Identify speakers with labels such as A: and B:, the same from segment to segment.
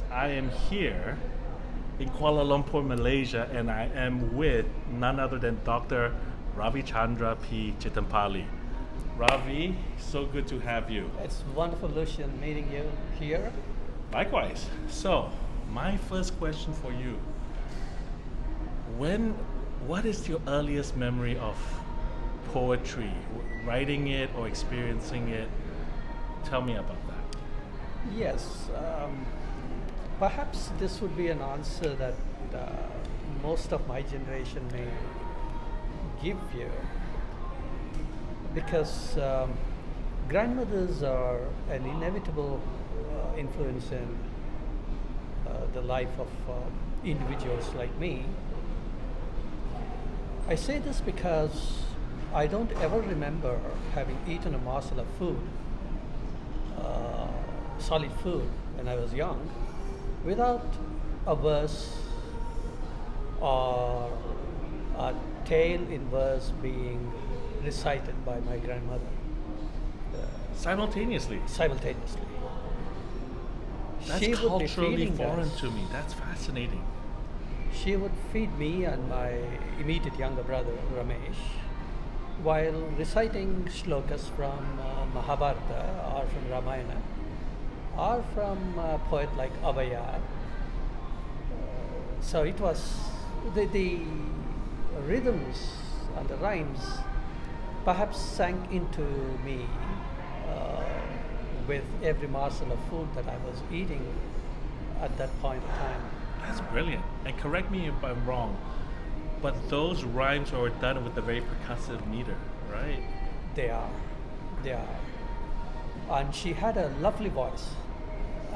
A: podcast. I am here in Kuala Lumpur, Malaysia, and I am with none other than Dr. Ravichandra P Chittampalli. Ravi, so good to have you.
B: It's wonderful, Lucian, meeting you here.
A: Likewise. So, my first question for you. What is your earliest memory of poetry? Writing it or experiencing it? Tell me about that.
B: Yes, perhaps this would be an answer that most of my generation may give you, because grandmothers are an inevitable influence in the life of individuals like me. I say this because I don't ever remember having eaten a morsel of food, solid food, when I was young, without a verse or a tale in verse being recited by my grandmother.
A: Simultaneously?
B: Simultaneously.
A: That's
B: She would be
A: culturally
B: feeding
A: foreign
B: us.
A: to me. That's fascinating.
B: She would feed me and my immediate younger brother, Ramesh, while reciting shlokas from Mahabharata or from Ramayana or from a poet like Abhaya. So it was the rhythms and the rhymes perhaps sank into me with every morsel of food that I was eating at that point in time.
A: That's brilliant. And correct me if I'm wrong, but those rhymes are done with a very percussive meter, right?
B: They are. And she had a lovely voice.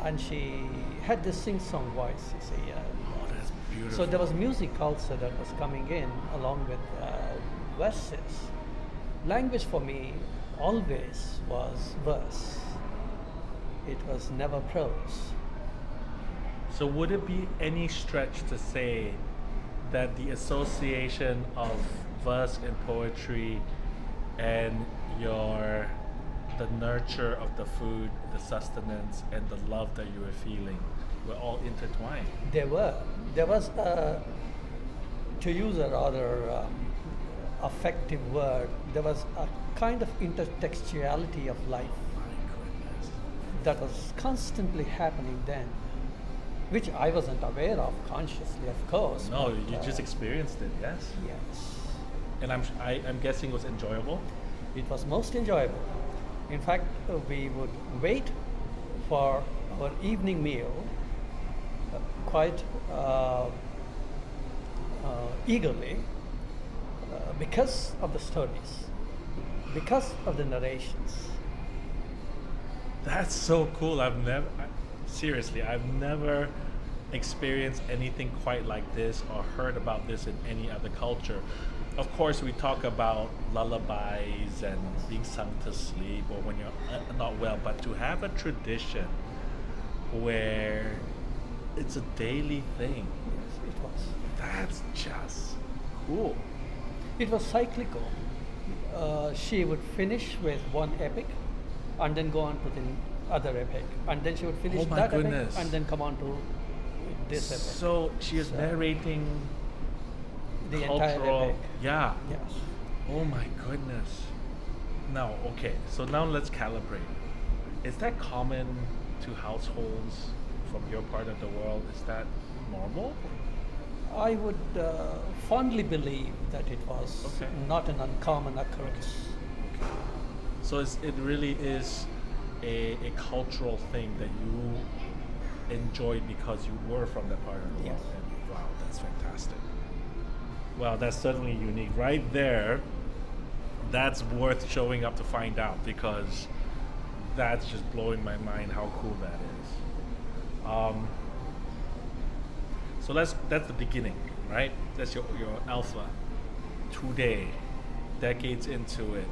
B: And she had this sing-song voice, you see.
A: Oh, that's beautiful.
B: So there was music also that was coming in along with verses. Language for me always was verse. It was never prose.
A: So would it be any stretch to say that the association of verse and poetry and the nurture of the food, the sustenance, and the love that you were feeling were all intertwined?
B: There was, to use a rather affective word, there was a kind of intertextuality of life that was constantly happening then, which I wasn't aware of consciously, of course.
A: No,
B: but,
A: you just experienced it, yes?
B: Yes.
A: And I'm guessing it was enjoyable?
B: It was most enjoyable. In fact, we would wait for our evening meal quite eagerly because of the stories, because of the narrations.
A: That's so cool. Seriously, I've never experienced anything quite like this or heard about this in any other culture. Of course, we talk about lullabies and being sung to sleep or when you're not well, but to have a tradition where it's a daily thing,
B: Yes, it was.
A: that's just cool.
B: It was cyclical. She would finish with one epic and then go on to the other epic. And then she would finish
A: Oh my
B: that
A: goodness.
B: epic and then come on to this epic.
A: So she is
B: So-
A: narrating
B: The entire
A: cultural,
B: epic.
A: yeah.
B: Yes.
A: Oh my goodness. Now, okay, so now let's calibrate. Is that common to households from your part of the world? Is that normal?
B: I would fondly believe that it was
A: Okay.
B: not an uncommon occurrence.
A: So it really is a cultural thing that you enjoyed because you were from that part of the world.
B: Yes.
A: And wow, that's fantastic. Wow, that's certainly unique. Right there, that's worth showing up to find out because that's just blowing my mind how cool that is. So that's the beginning, right? That's your alpha. Today, decades into it,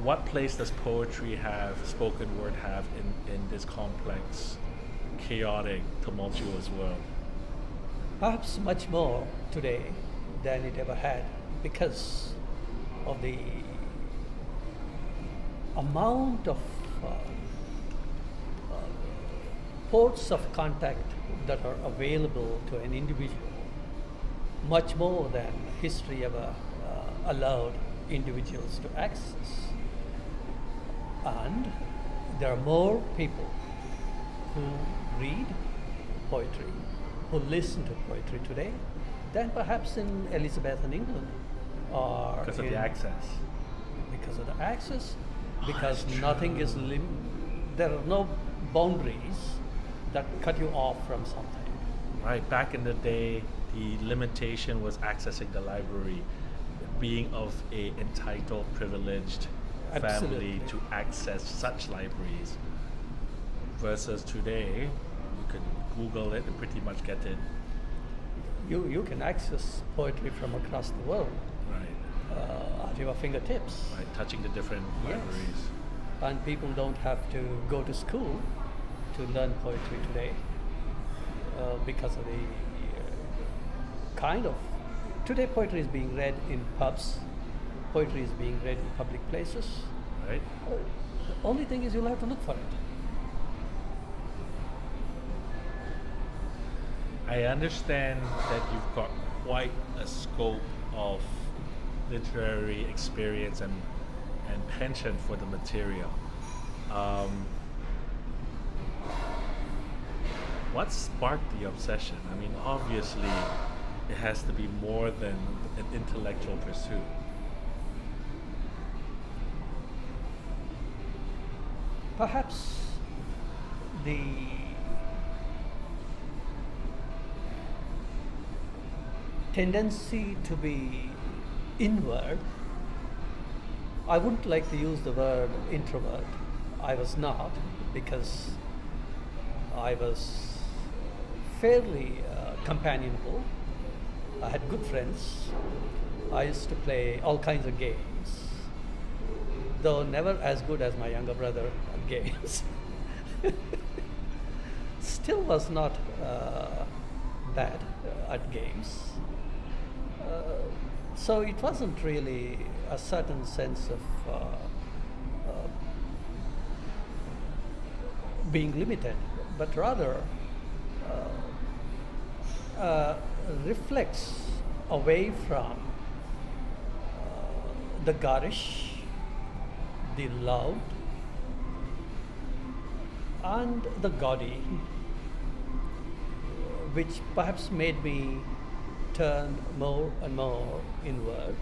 A: what place does poetry have, spoken word have in this complex, chaotic, tumultuous world?
B: Perhaps much more today than it ever had because of the amount of ports of contact that are available to an individual, much more than history ever allowed individuals to access. And there are more people who read poetry, who listen to poetry today than perhaps in Elizabethan England or
A: Because of the access.
B: because of the access, because nothing is there are no boundaries that cut you off from something.
A: Right. Back in the day, the limitation was accessing the library, being of a entitled, privileged
B: Absolutely.
A: family to access such libraries. Versus today, you can Google it and pretty much get it.
B: You can access poetry from across the world
A: Right.
B: at your fingertips.
A: Right. Touching the different
B: Yes.
A: libraries.
B: And people don't have to go to school to learn poetry today because of the kind of. Today, poetry is being read in pubs, poetry is being read in public places.
A: Right.
B: The only thing is you'll have to look for it.
A: I understand that you've got quite a scope of literary experience and penchant for the material. What sparked the obsession? I mean, obviously, it has to be more than an intellectual pursuit.
B: Perhaps the tendency to be inward. I wouldn't like to use the word introvert. I was not, because I was fairly companionable. I had good friends. I used to play all kinds of games, though never as good as my younger brother at games. Still was not bad at games. So it wasn't really a certain sense of being limited, but rather reflects away from the garish, the loud, and the gaudy, which perhaps made me turn more and more inward.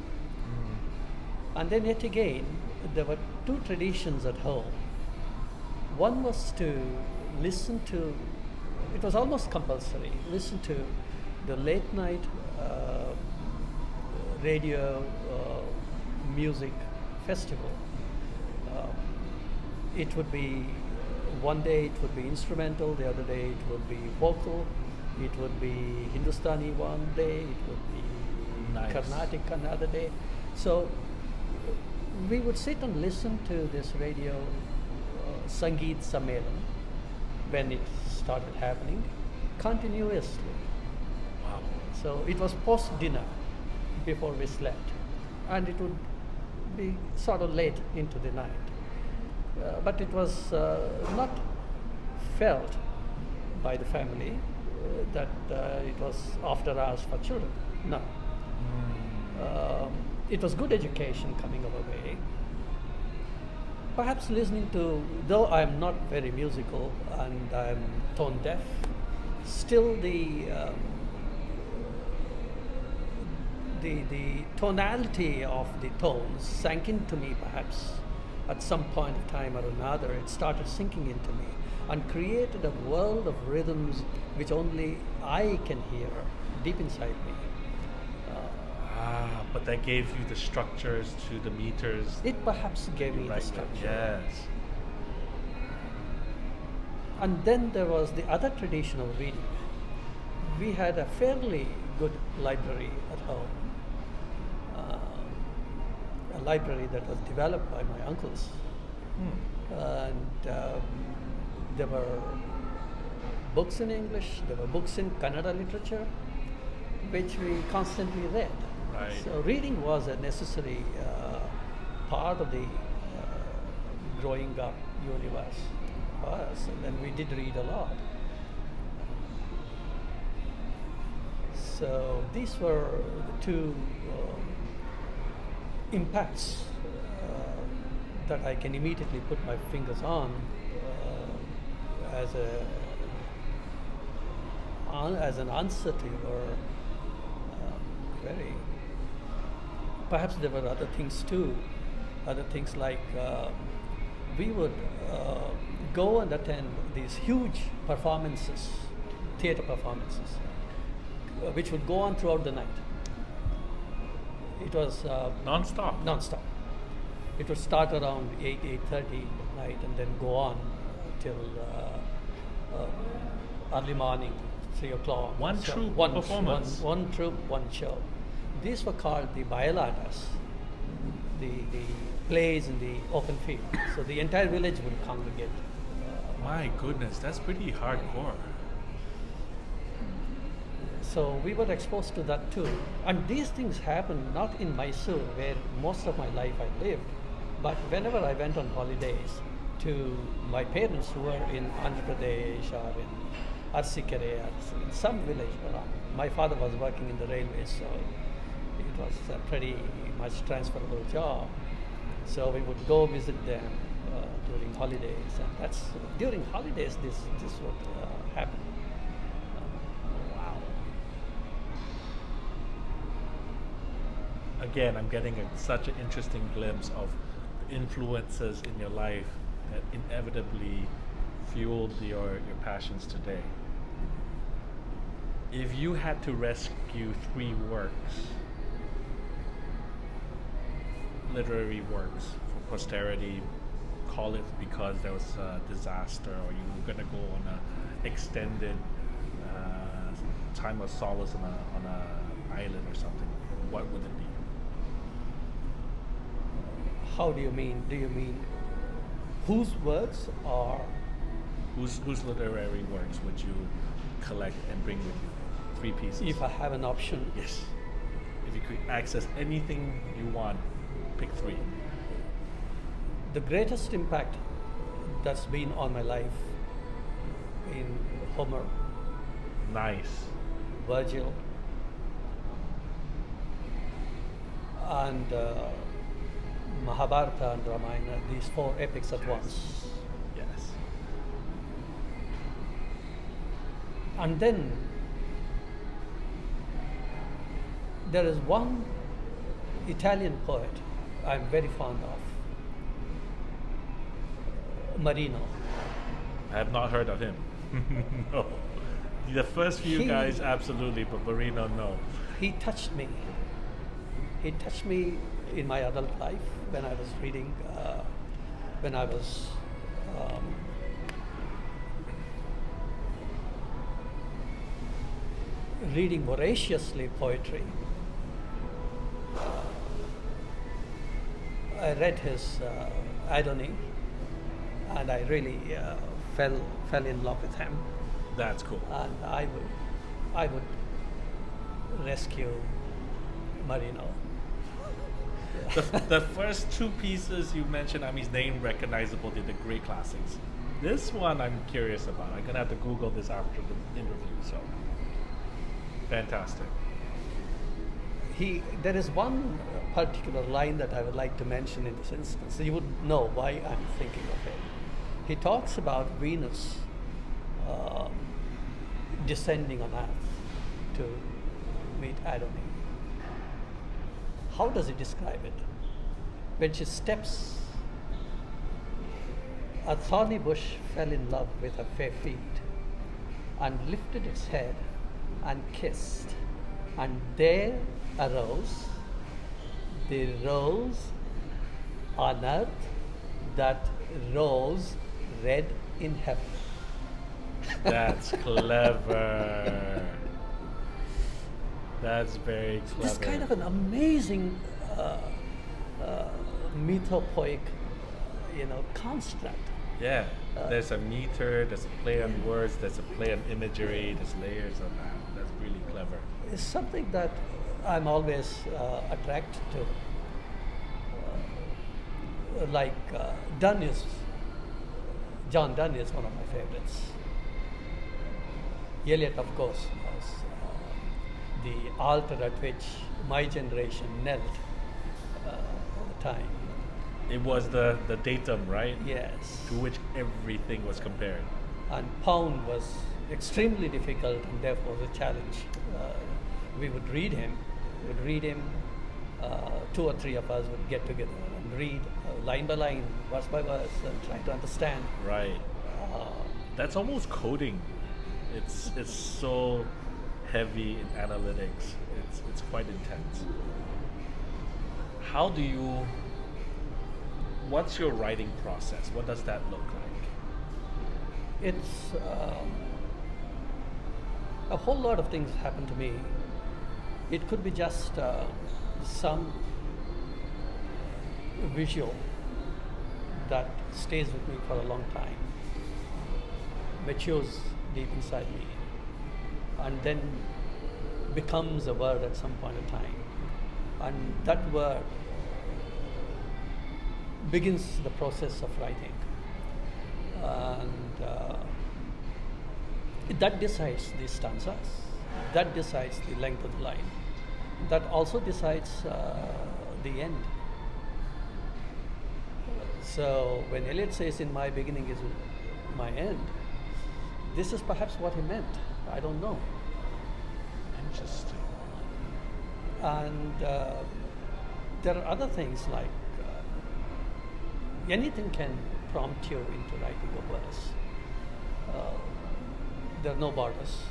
B: And then yet again, there were two traditions at home. One was to listen to, it was almost compulsory, listen to the late night radio music festival. It would be, one day it would be instrumental, the other day it would be vocal, it would be Hindustani one day, it would be
A: Nice.
B: Carnatic another day. So we would sit and listen to this radio Sangeet Sammelan when it started happening continuously.
A: Wow.
B: So it was post dinner before we slept, and it would be sort of late into the night. But it was not felt by the family that it was after hours for children. No. It was good education coming our way. Perhaps listening to, though I'm not very musical and I'm tone deaf, still the tonality of the tones sank into me perhaps at some point of time or another. It started sinking into me and created a world of rhythms which only I can hear deep inside me.
A: But that gave you the structures to the meters.
B: It perhaps gave me the
A: Right.
B: structure.
A: Yes.
B: And then there was the other tradition of reading. We had a fairly good library at home, a library that was developed by my uncles. And there were books in English, there were books in Kannada literature, which we constantly read.
A: Right.
B: So reading was a necessary part of the growing up universe for us, and then we did read a lot. So these were the two impacts that I can immediately put my fingers on as an answer to your query. Perhaps there were other things too. Other things like we would go and attend these huge performances, theater performances, which would go on throughout the night. It was
A: Non-stop.
B: Non-stop. It would start around 8:30 at night and then go on till early morning, 3 o'clock.
A: One
B: So
A: troupe
B: one
A: performance.
B: One troupe, one show. These were called the Biolatas, the plays in the open field. So the entire village would congregate.
A: My goodness, that's pretty hardcore.
B: So we were exposed to that too. And these things happened not in Mysore, where most of my life I lived, but whenever I went on holidays to my parents who were in Andhra Pradesh or in Arsikere or in some village around. My father was working in the railways, so it was a pretty much transferable job. So we would go visit them during holidays, and that's during holidays this would happen.
A: Wow. Again, I'm getting such an interesting glimpse of influences in your life that inevitably fueled your passions today. If you had to rescue 3 works, literary works for posterity, call it because there was a disaster or you were going to go on an extended time of solace on a island or something, what would it be?
B: How do you mean? Do you mean whose works or
A: Whose literary works would you collect and bring with you? 3 pieces.
B: if I have an option?
A: Yes. If you could access anything you want, pick 3.
B: The greatest impact that's been on my life in Homer,
A: Nice.
B: Virgil, and Mahabharata and Ramayana, these 4 epics at once.
A: Yes.
B: And then there is one Italian poet I'm very fond of, Marino.
A: I have not heard of him. No. The first few
B: He-
A: guys, absolutely, but Marino, no.
B: He touched me. He touched me in my adult life when I was reading, when I was reading voraciously poetry. I read his Adoni, and I really fell in love with him.
A: That's cool.
B: And I would rescue Marino.
A: The first 2 pieces you mentioned, I mean, his name recognizable. They're the great classics. This one I'm curious about. I'm gonna have to Google this after the interview. So, fantastic.
B: There is one particular line that I would like to mention in this instance. You would know why I'm thinking of it. He talks about Venus descending on Earth to meet Adoni. How does he describe it? When she steps, a thorny bush fell in love with her fair feet and lifted its head and kissed, and there arose the rose on earth that rose red in heaven.
A: That's clever. That's very clever.
B: It's kind of an amazing mythopoeic, construct.
A: Yeah, there's a meter, there's a play on words, there's a play on imagery, there's layers of that. That's really clever.
B: It's something that I'm always attracted to. Like John Donne is one of my favorites. Eliot, of course, was the altar at which my generation knelt at the time.
A: It was the datum, right?
B: Yes.
A: To which everything was compared.
B: And pound was extremely difficult and therefore the challenge. We would read him, two or three of us would get together and read line by line, verse by verse, and try to understand.
A: Right. That's almost coding. It's so heavy in analytics. It's quite intense. What's your writing process? What does that look like?
B: It's a whole lot of things happen to me. It could be just some visual that stays with me for a long time, matures deep inside me, and then becomes a word at some point in time. And that word begins the process of writing. And that decides the stanzas, that decides the length of the line, that also decides the end. So when Eliot says, "In my beginning is my end," this is perhaps what he meant. I don't know.
A: Interesting.
B: And there are other things like anything can prompt you into writing a verse. There are no borders.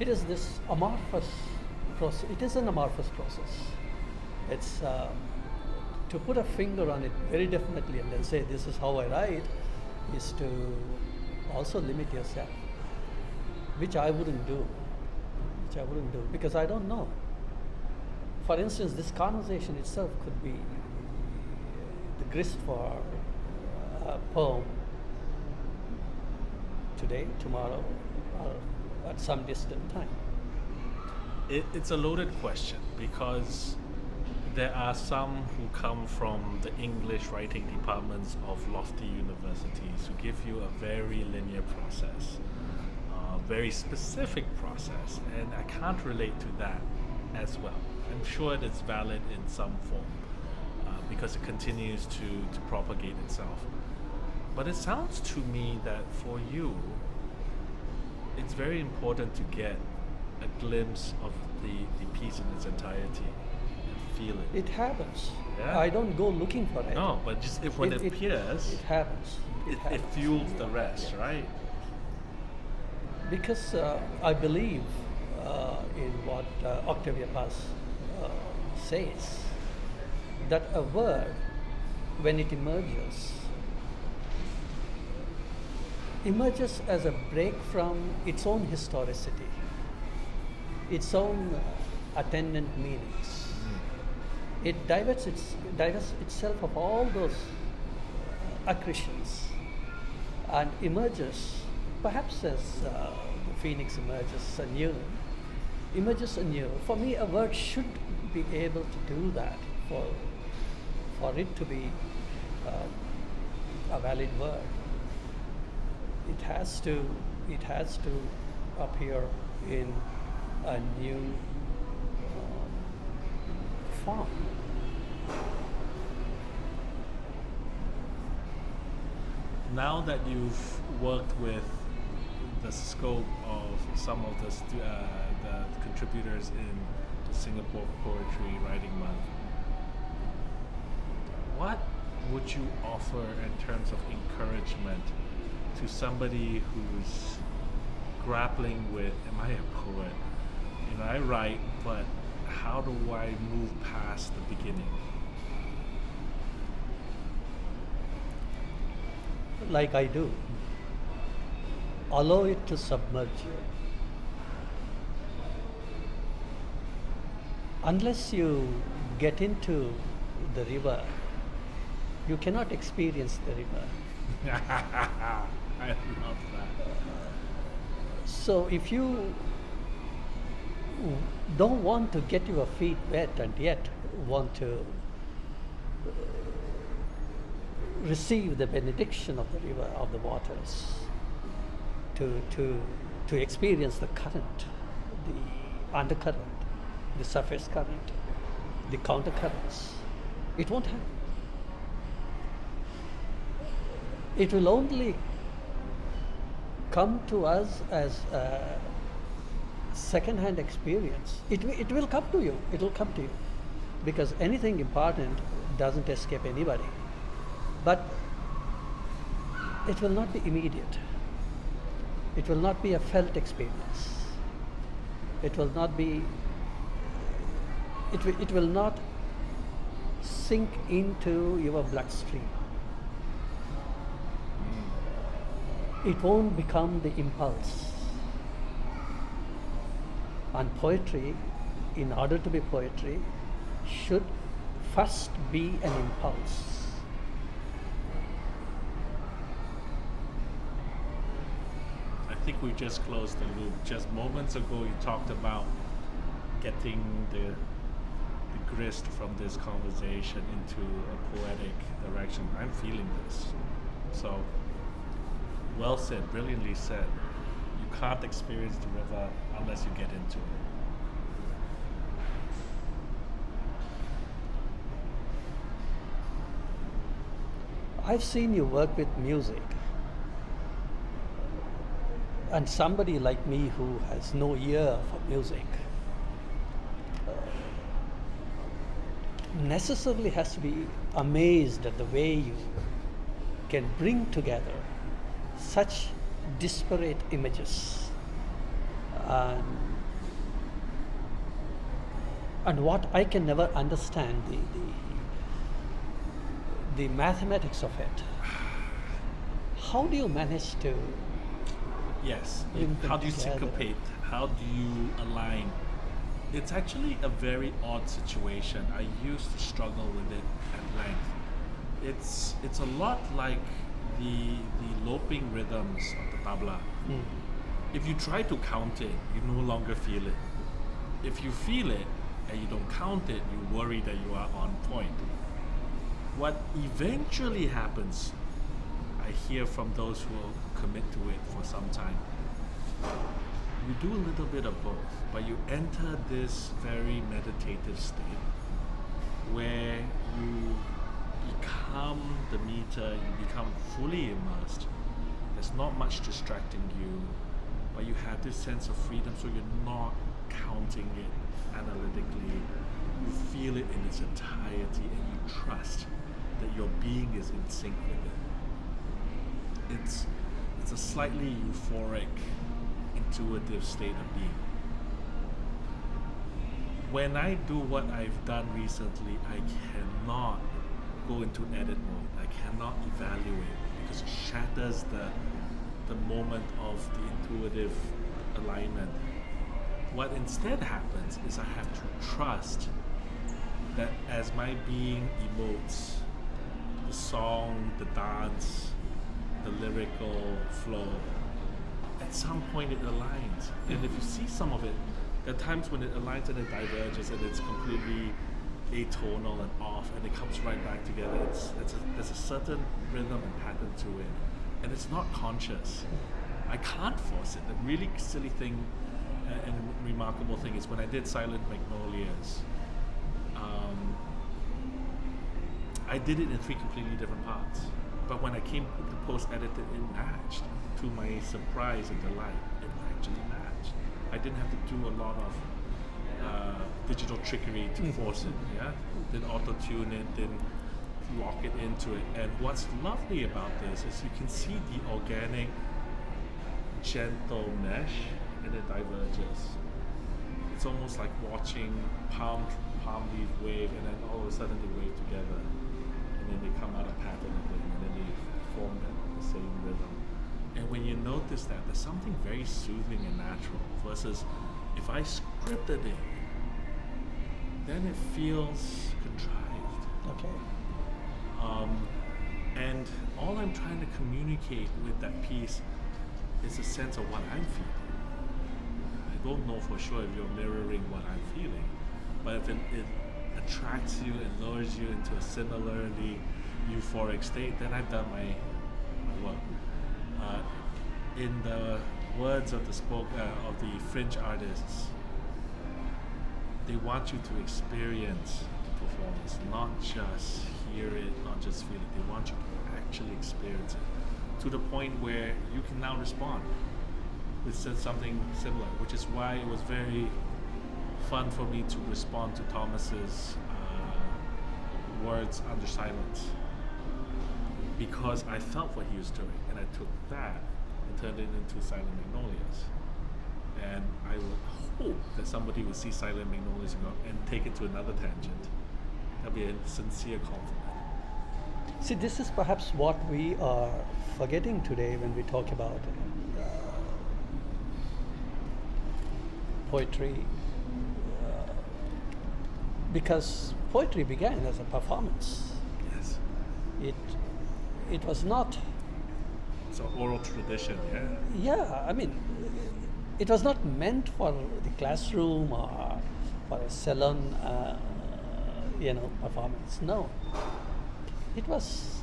B: It is this amorphous process. It is an amorphous process. It's to put a finger on it very definitely and then say this is how I write is to also limit yourself, which I wouldn't do. Because I don't know. For instance, this conversation itself could be the grist for a poem today, tomorrow, or at some distant time.
A: It's a loaded question because there are some who come from the English writing departments of lofty universities who give you a very linear process, very specific process, and I can't relate to that as well. I'm sure it's valid in some form because it continues to propagate itself. But it sounds to me that for you, it's very important to get a glimpse of the piece in its entirety and feel it.
B: It happens.
A: Yeah.
B: I don't go looking for it.
A: No, but just when it appears,
B: it happens.
A: it fuels the rest, right?
B: Because I believe in what Octavia Paz says, that a word, when it emerges as a break from its own historicity, its own attendant meanings. It divests itself of all those accretions and emerges, perhaps as the phoenix emerges anew. For me, a word should be able to do that for it to be a valid word. It has to appear in a new form.
A: Now that you've worked with the scope of some of the contributors in the Singapore Poetry Writing Month, what would you offer in terms of encouragement to somebody who's grappling with, am I a poet? You know, I write, but how do I move past the beginning?
B: Like I do. Allow it to submerge you. Unless you get into the river, you cannot experience the river.
A: I love that.
B: So if you don't want to get your feet wet and yet want to receive the benediction of the river, of the waters, to experience the current, the undercurrent, the surface current, the counter currents. It won't happen. It will only come to us as a second-hand experience. It will come to you. It will come to you. Because anything important doesn't escape anybody. But it will not be immediate. It will not be a felt experience. It will not be, it will not sink into your bloodstream. It won't become the impulse. And poetry, in order to be poetry, should first be an impulse.
A: I think we just closed the loop. Just moments ago, you talked about getting the grist from this conversation into a poetic direction. I'm feeling this. So, well said, brilliantly said. You can't experience the river unless you get into it.
B: I've seen you work with music. And somebody like me who has no ear for music necessarily has to be amazed at the way you can bring together such disparate images and what I can never understand the mathematics of it. How do you manage to
A: Yes.
B: bring them
A: How do you
B: together?
A: syncopate? How do you align? It's actually a very odd situation. I used to struggle with it at length. It's a lot like the loping rhythms of the tabla. If you try to count it, you no longer feel it. If you feel it and you don't count it, you worry that you are on point. What eventually happens, I hear from those who commit to it for some time, you do a little bit of both, but you enter this very meditative state where you become the meter, you become fully immersed. There's not much distracting you, but you have this sense of freedom, so you're not counting it analytically. You feel it in its entirety and you trust that your being is in sync with it. It's a slightly euphoric, intuitive state of being. When I do what I've done recently, I cannot go into edit mode. I cannot evaluate because it shatters the moment of the intuitive alignment. What instead happens is I have to trust that as my being emotes, the song, the dance, the lyrical flow, at some point it aligns. And if you see some of it, there are times when it aligns and it diverges and it's completely atonal and off and it comes right back together. There's a certain rhythm and pattern to it. And it's not conscious. I can't force it. The really silly thing and remarkable thing is when I did Silent Magnolias, I did it in 3 completely different parts. But when I came to post-edit it matched. To my surprise and delight, it actually matched. I didn't have to do a lot of digital trickery to force it. Yeah, didn't auto-tune it, didn't lock it into it. And what's lovely about this is you can see the organic, gentle mesh, and it diverges. It's almost like watching palm leaf wave, and then all of a sudden they wave together, and then they come out of pattern again, and then they form the same rhythm. And when you notice that, there's something very soothing and natural versus if I scripted it, then it feels contrived.
B: Okay.
A: And all I'm trying to communicate with that piece is a sense of what I'm feeling. I don't know for sure if you're mirroring what I'm feeling, but if it attracts you and lures you into a similarly euphoric state, then I've done my work. In the words of the fringe artists, they want you to experience the performance, not just hear it, not just feel it. They want you to actually experience it to the point where you can now respond with something similar, which is why it was very fun for me to respond to Thomas's words under silence, because I felt what he was doing, and I took that and turned it into Silent Magnolias. And I would hope that somebody would see Silent Magnolias and take it to another tangent. That'd be a sincere compliment.
B: See, this is perhaps what we are forgetting today when we talk about poetry, because poetry began as a performance.
A: Yes.
B: It was not.
A: It's an oral tradition, yeah?
B: Yeah, I mean, it was not meant for the classroom or for a salon, performance. No, it was.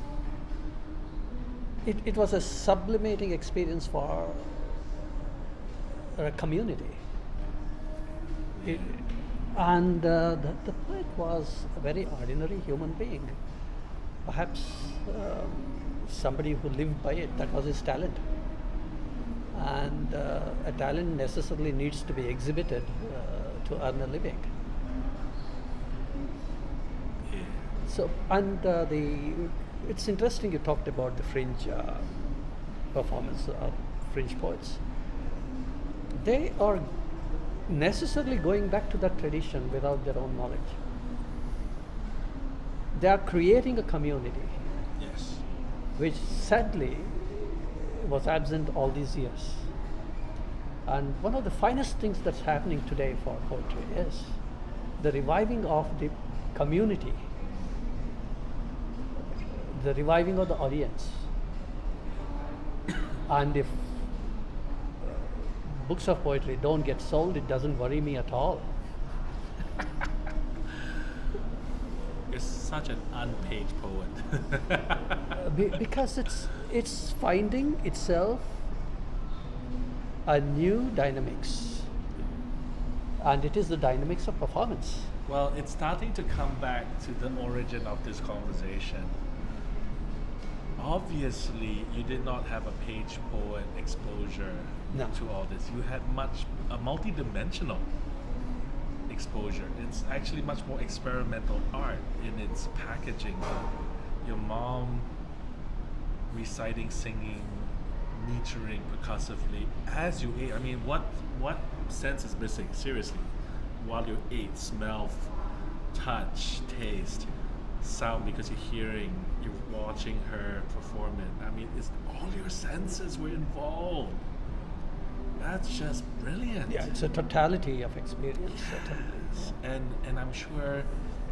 B: It was a sublimating experience for a community. The poet was a very ordinary human being. Perhaps somebody who lived by it. That was his talent. And a talent necessarily needs to be exhibited to earn a living.
A: Yeah.
B: So, it's interesting you talked about the fringe performance of fringe poets. They are necessarily going back to that tradition without their own knowledge. They are creating a community,
A: Yes.
B: which sadly was absent all these years. And one of the finest things that's happening today for poetry is the reviving of the community, the reviving of the audience. And if books of poetry don't get sold, it doesn't worry me at all.
A: You're such an unpaid poet.
B: Because it's finding itself a new dynamics, and it is the dynamics of performance.
A: Well, it's starting to come back to the origin of this conversation. Obviously, you did not have a page poet exposure
B: No.
A: to all this. You had a multi-dimensional exposure. It's actually much more experimental art in its packaging. Your mom reciting, singing, metering percussively as you ate. I mean, what sense is missing? Seriously, while you ate, smell, touch, taste, sound, because you're hearing, you're watching her perform it. I mean, it's all your senses were involved. That's just brilliant.
B: Yeah, it's a totality of experience, certainly.
A: And I'm sure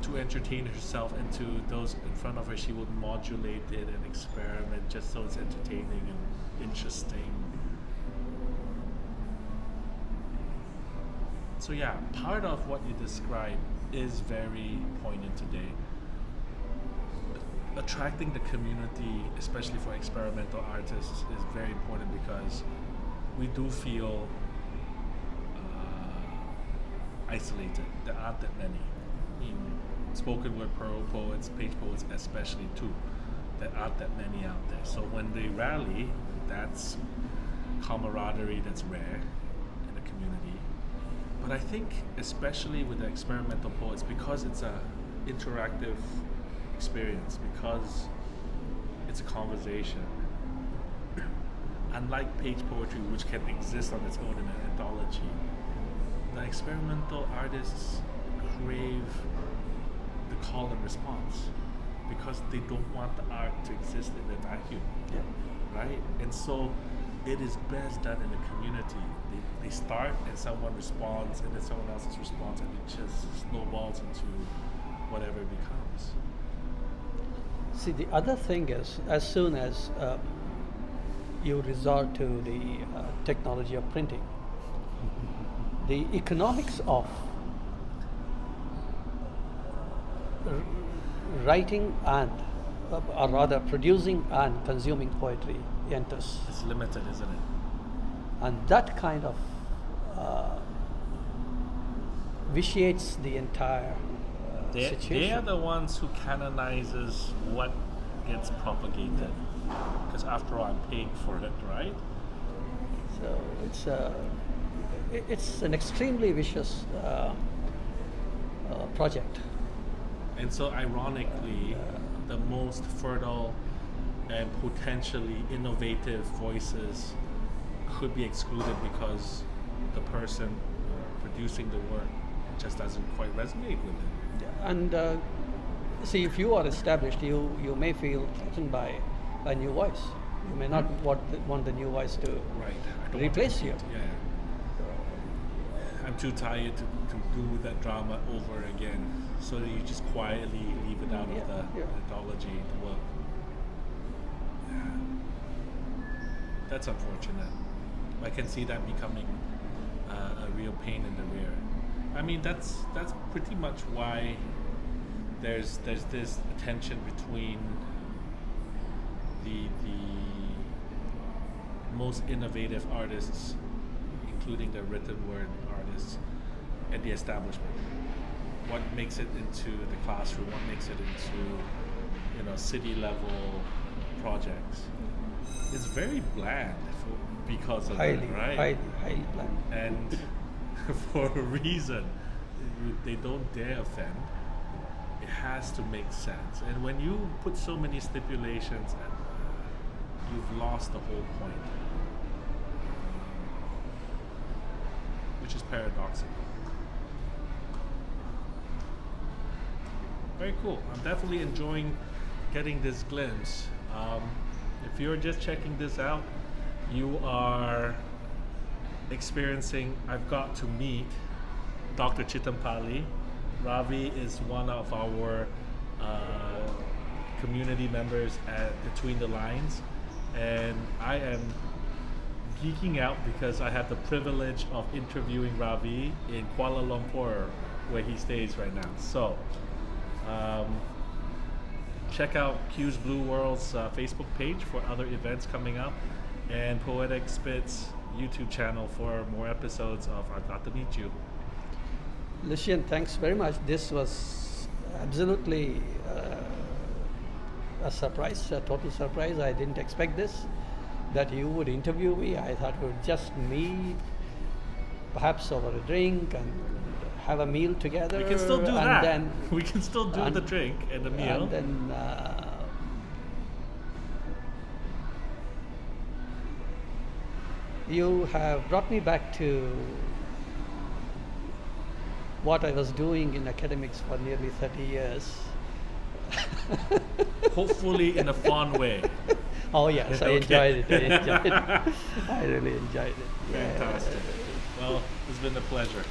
A: to entertain herself and to those in front of her, she would modulate it and experiment just so it's entertaining and interesting. So yeah, part of what you describe is very poignant today. Attracting the community, especially for experimental artists, is very important because we do feel isolated. There aren't that many. In spoken word poets, page poets especially too, there aren't that many out there. So when they rally, that's camaraderie that's rare in the community. But I think especially with the experimental poets, because it's a interactive experience, because it's a conversation, unlike page poetry, which can exist on its own in an anthology, the experimental artists crave the call and response because they don't want the art to exist in a vacuum.
B: Yeah.
A: Right? And so it is best done in a community. They start and someone responds and then someone else's response, and it just snowballs into whatever it becomes.
B: See, the other thing is, as soon as you resort to the technology of printing, the economics of writing and, or rather producing and consuming poetry enters.
A: It's limited, isn't it?
B: And that kind of vitiates the entire
A: They
B: situation.
A: are the ones who canonizes what gets propagated. Because after all, I'm paying for it, right?
B: So it's an extremely vicious project.
A: And so, ironically, the most fertile and potentially innovative voices could be excluded because the person producing the work just doesn't quite resonate with it.
B: And see, if you are established, you may feel threatened by a new voice. You may not want the new voice to
A: Right. I don't
B: replace
A: want to
B: you.
A: compete. Yeah. I'm too tired to do that drama over again, so that you just quietly leave it out of the anthology, the work. Yeah. That's unfortunate. I can see that becoming a real pain in the rear. I mean, that's pretty much why there's this tension between the most innovative artists, including the written word artists, and the establishment. What makes it into the classroom? What makes it into city level projects? It's very bland because of that, right?
B: Highly bland.
A: And for a reason, they don't dare offend. It has to make sense. And when you put so many stipulations, you've lost the whole point, which is paradoxical. Very cool. I'm definitely enjoying getting this glimpse. If you're just checking this out, you are experiencing, I've got to meet Dr. Chittampalli. Ravi is one of our community members at Between the Lines, and I am geeking out because I have the privilege of interviewing Ravi in Kuala Lumpur, where he stays right now. So check out Q's Blue World's Facebook page for other events coming up, and Poetic Spit's YouTube channel for more episodes of I've Got to Meet You.
B: Lucien, thanks very much. This was absolutely a surprise, a total surprise. I didn't expect this, that you would interview me. I thought we would just meet, perhaps over a drink and have a meal together.
A: We can still do
B: and
A: that.
B: Then,
A: We can still do the drink and the meal.
B: And then you have brought me back to what I was doing in academics for nearly 30 years.
A: Hopefully in a fun way.
B: Oh yes, I
A: Okay.
B: enjoyed it. I really enjoyed it.
A: Fantastic. Well, it's been a pleasure.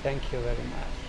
B: Thank you very much.